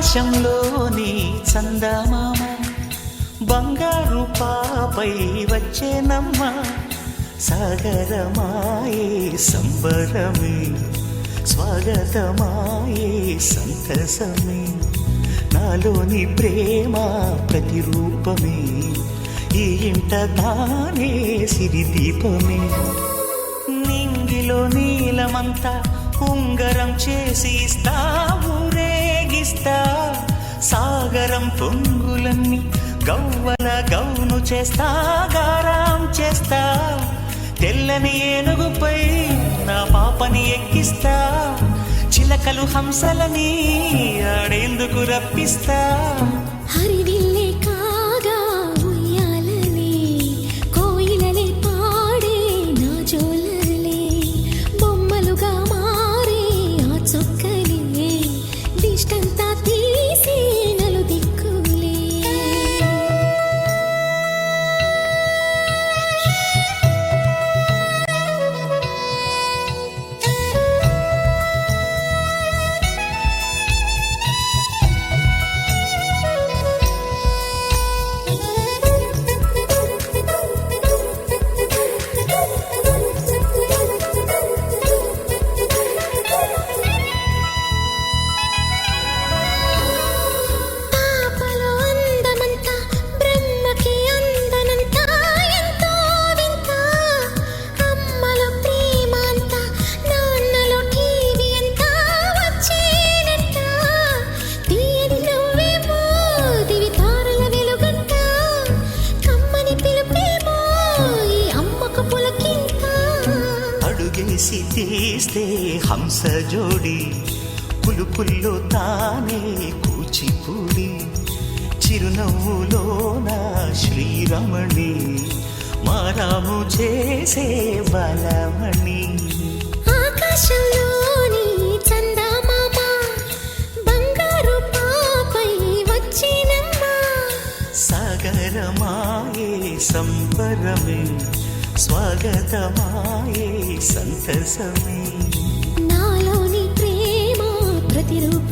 ఆకాశంలోని చందమామ బంగారు పాపై వచ్చేనమ్మ సాగరమాయే సంబరమే స్వాగతమాయే సంతసమే నాలోని ప్రేమ ప్రతిరూపమే ఈ ఇంట తానే సిరిదీపమే నింగిలో నీలమంతా ఉంగరం చేసి ఇస్తా ఊరేగిస్తా సాగరం పొంగులన్నీ గవ్వల గౌను చేస్తా గారాం చేస్తా తెల్లని ఏనుగుపై నా పాపని ఎక్కిస్తా చిలకలు హంసలని ఆడేందుకు రప్పిస్తా హరివిల్లే కాగా ఉయ్యాలలే కోయిలలే పాడే నా జోలలే బొమ్మలుగా మారే ఆ చొక్కలే దిష్టంతా తీసి నలు దిక్కులే అడుగేసి తీస్తే హంస జోడి పులుపుల్లో తానే కూచిపూడి చిరునవ్వులోన శ్రీరమణి మారాము చేసే బలమణి ఆకాశంలోని చందమామ బంగారు పాపై వచ్చినమ్మ సాగరమాయే సంబరమే స్వాగతమాయే సంతసమే నాలోని ప్రేమ ప్రతిరూప